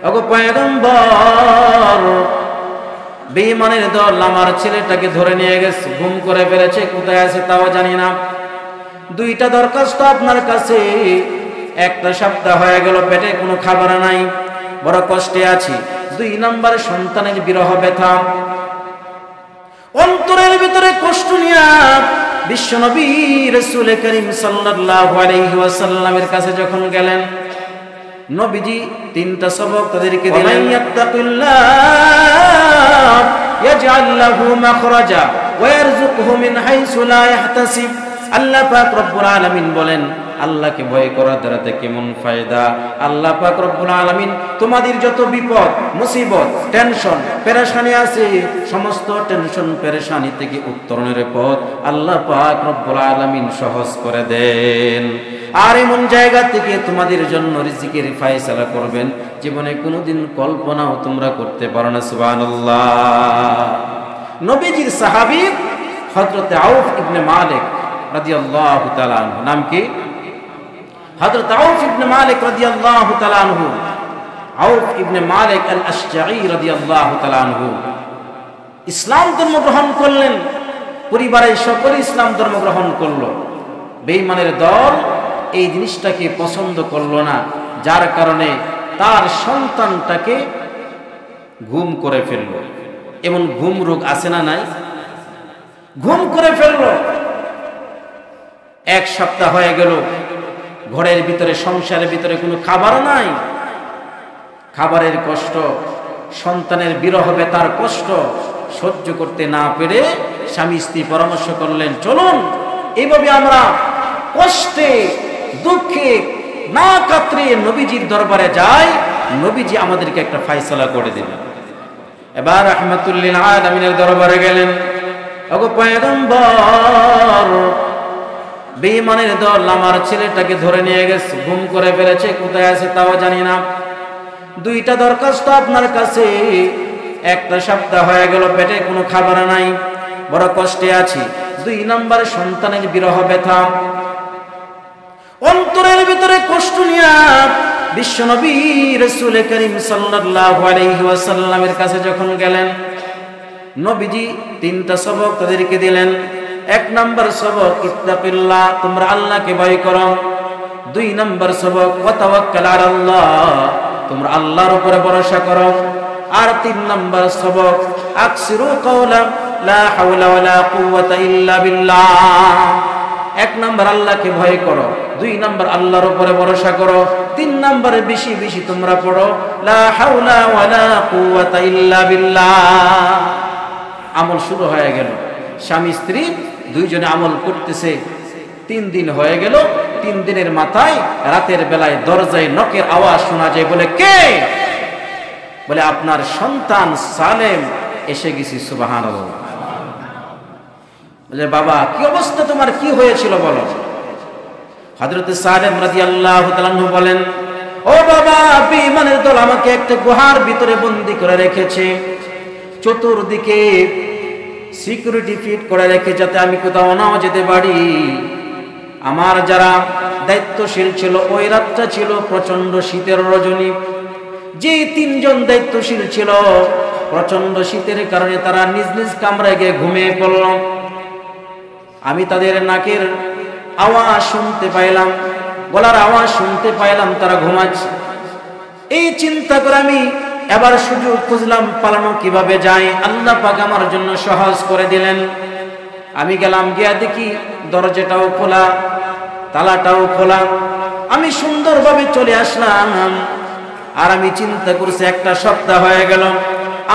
ওগো পয়গম্বর, বেঈমানের দল আমার ছেলেটাকে ধরে নিয়ে গেছে, গুম করে ফেলেছে, কোথায় আছে তাও জানি না। দুইটা দরখাস্ত আপনার কাছে, একটা সপ্তাহ হয়ে গেল পেটে কোনো খাবার নাই, বড় কষ্টে আছি। 2 নম্বর সন্তানের বিরহ ব্যথা, অন্তরের ভিতরে কষ্ট নিয়ে বিশ্বনবী রাসূল করিম সাল্লাল্লাহু আলাইহি ওয়াসাল্লামের কাছে যখন গেলেন, নবীজি 3টা সবক তাদেরকে দিলেন। ইয়াত্তাকিল্লাহ ইয়াজআল লাহু মাখরাজা ওয়া ইয়ারযুকহু মিন হাইসু লা ইয়াহতাসিব। আল্লাহ পাক রব্বুল আলামিন বলেন, আল্লাহকে ভয় করার দ্বারা কেমন ফায়দা। আল্লাহ পাক রব্বুল আলামিন তোমাদের যত বিপদ মুসিবত টেনশন পেরেশানি আছে, সমস্ত টেনশন পেরেশানি থেকে উত্তরণের পথ আল্লাহ পাক রব্বুল আলামিন সহজ করে দেন। আর এমন জায়গা থেকে তোমাদের জন্য রিজিকের ফয়সালা করবেন জীবনে কোনোদিন কল্পনাও তোমরা করতে পারো না। সুবহানাল্লাহ। নবীজির সাহাবী হযরত আউফ ইবনে মালিক রাদিয়াল্লাহু তাআলা আনহু, নাম কি? হযরত আউফ ইবনে মালিক রাদিয়াল্লাহু তাআলা আনহু, আউফ ইবনে মালিক আল আশজাঈ রাদিয়াল্লাহু তাআলা আনহু ইসলাম ধর্ম গ্রহণ করলেন। পরিবারের সকলে ইসলাম ধর্ম গ্রহণ করলো। বেঈমানের দল এই জিনিসটাকে পছন্দ করলো না, যার কারণে তার সন্তানটাকে গুম করে ফেললো। এমন গুম রোগ আছে না নাই? গুম করে ফেললো। 1 সপ্তাহ হয়ে গেল, ঘরের ভিতরে সংসারের ভিতরে কোনো খাবার নাই। খাবারের কষ্ট, সন্তানের বিরহ ব্যথার কষ্ট সহ্য করতে না পেরে স্বামী স্ত্রী পরামর্শ করলেন, চলুন এইভাবে আমরা কষ্টে দুঃখে না কাতরিয়ে নবীজির দরবারে যাই, নবীজি আমাদেরকে একটা ফয়সালা করে দিলেন। এবার রাহমাতুল লিল আলামিনের দরবারে গেলেন। ওগো পয়গম্বর, বেঈমানের দল আমার ছেলেটাকে ধরে নিয়ে গেছে, গুম করে ফেলেছে, কোথায় আছে তাও জানি না। 2টা দরখাস্ত আপনার কাছে, একটা সপ্তাহ হয়ে গেল পেটে কোনো খাবার নাই, বড় কষ্টে আছি। 2 নম্বর সন্তানের বিরহ ব্যথা, অন্তরের ভিতরে কষ্ট নিয়ে বিশ্বনবী রাসূল করিম সাল্লাল্লাহু আলাইহি ওয়াসাল্লামের কাছে যখন গেলেন, নবীজি 3টা সবক তাদেরকে দিলেন। 1 নম্বর সবক ইত্তাকিল্লাহ, তোমরা আল্লাহকে ভয় করো। 2 নম্বর সবক ওয়া তাওয়াক্কাল আলাল্লাহ, তোমরা আল্লাহর উপরে ভরসা করো। আর 3 নম্বর সবক আকসিরু কাওলা লা হাওলা ওয়ালা কুওয়াতা ইল্লা বিল্লাহ। 1 নম্বর আল্লাহকে ভয় করো, 2 নম্বর আল্লাহর উপরে ভরসা করো, 3 নম্বরে বেশি বেশি তোমরা পড়ো লা হাওলা ওয়ালা কুওয়াতা ইল্লা বিল্লাহ। আমল শুরু হয়ে গেল। স্বামী স্ত্রী দুইজনে আমল করতেছে। 3 দিন হয়ে গেল। 3 দিনের মাথায় রাতের বেলায় দরজায় নকের আওয়াজ শোনা যায়। বলে, কে? বলে, আপনার সন্তান সালেম এসে গেছি। সুবহানাল্লাহ। বলে, বাবা কি অবস্থা তোমার, কি হয়েছিল বলো। হযরত সালেম রাদিয়াল্লাহু তাআলা আনহু বলেন, ও বাবা, বেঈমানের দল আমাকে একটা গুহার ভিতরে বন্দী করে রেখেছে। চতুর্দিকে সিকিউরিটি ফিট করে রেখে যাতে আমি কোথাও নাও যেতে পারি। আমার যারা দায়িত্বশীল ছিল, ওই রাতটা ছিল প্রচন্ড শীতের রজনী। যে 3 জন দায়িত্বশীল ছিল, প্রচন্ড শীতের কারণে তারা নিজ নিজ কামরায় গিয়ে ঘুমিয়ে পড়ল। আমি তাদের নাকের আওয়াজ শুনতে পাইলাম, গলার আওয়াজ শুনতে পাইলাম, তারা ঘুমাচ্ছে। এই চিন্তা করে আমি এবার সুযোগ খুঁজলাম পালানো কিভাবে যায়। আল্লাহ পাক আমার জন্য সহজ করে দিলেন। আমি গেলাম, গিয়া দেখি দরজাটাও খোলা, তালাটাও খোলা। আমি সুন্দরভাবে চলে আসলাম। আর আমি চিন্তা করছি, 1 সপ্তাহ হয়ে গেল,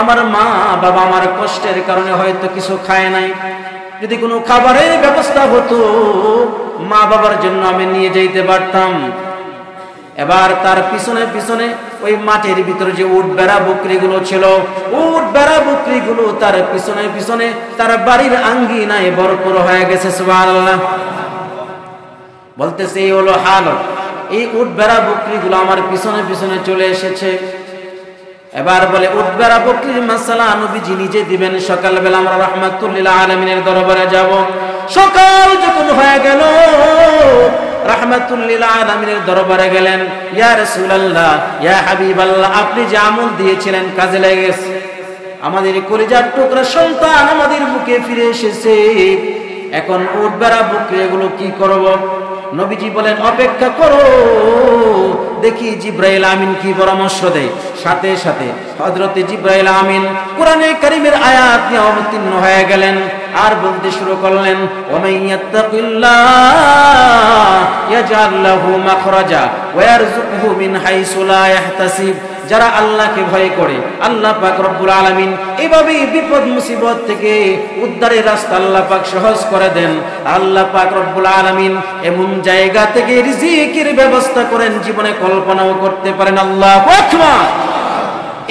আমার মা বাবা আমার কষ্টের কারণে হয়তো কিছু খায় নাই। যদি কোনো খাবারের ব্যবস্থা হতো, মা বাবার জন্য আমি নিয়ে যাইতে পারতাম। এবার তার পিছনে পিছনে ওই মাঠের ভিতরে যে উট বেড়া বকরিগুলো ছিল, উট বেড়া বকরিগুলো তার পিছনে পিছনে তার বাড়ির আঙ্গিনায় ভরপুর হয়ে গেছে। সুবহানাল্লাহ। বলতেছে, এই হলো হাল। এই উট বেড়া বকরিগুলো আমার পিছনে পিছনে চলে এসেছে। এবার বলে, উট বেড়া বকরির মাসালা নবীজি নিজে দিবেন। সকালবেলা আমরা রাহমাতুল লিল আলামিনের দরবারে যাব। সকাল যখন হয়ে গেল, রাহমাতুল লিল আলামিনের দরবারে গেলেন, ইয়া রাসূলুল্লাহ, ইয়া হাবিবাল্লাহ, আপনি যে আমল দিয়েছিলেন কাজে লেগে গেছে, আমাদের কলিজার টুকরা সন্তান আমাদের বুকে ফিরে এসেছে, এখন উট বেড়া বকরি এগুলো কি করব? নবীজি বলেন, অপেক্ষা করো, দেখি জিব্রাইল আমিন কি পরামর্শ দেয়। সাথে সাথে হযরতে জিব্রাইল আমিন কোরআনে কারীমের আয়াত নিয়ে অবতীর্ণ হয়ে গেলেন, আর বলতে শুরু করলেন, ওয়ামাইয়াত্তাকিল্লাহ ইয়াজআল লাহু মাখরাজা ওয়া ইয়ারযুকহু মিন হাইসু লা ইয়াহতাসিব। যারা আল্লাহকে ভয় করে, আল্লাহ পাক রব্বুল আলামিন এভাবেই বিপদ মুসিবত থেকে উদ্ধারের রাস্তা আল্লাহ পাক সহজ করে দেন। আল্লাহ পাক রব্বুল আলামিন এমন জায়গা থেকে রিজিকের ব্যবস্থা করেন জীবনে কল্পনাও করতে পারেন। আল্লাহু আকবার।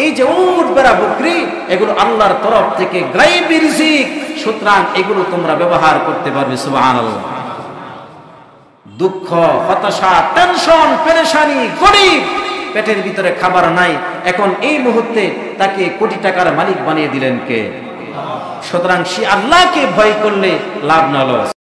এই যে উট বেড়া বকরি, এগুলো আল্লাহর তরফ থেকে গায়বী রিজিক, সুতরাং এগুলো তোমরা ব্যবহার করতে পারবে। সুবহানাল্লাহ। দুঃখ, হতাশা, টেনশন, পেরেশানি, গরিব, পেটের ভিতরে খাবার নাই, এখন এই মুহূর্তে তাকে কোটি টাকার মালিক বানিয়ে দিলেন কে? সুতরাং সে আল্লাহকে ভয় করলে লাভ না লস।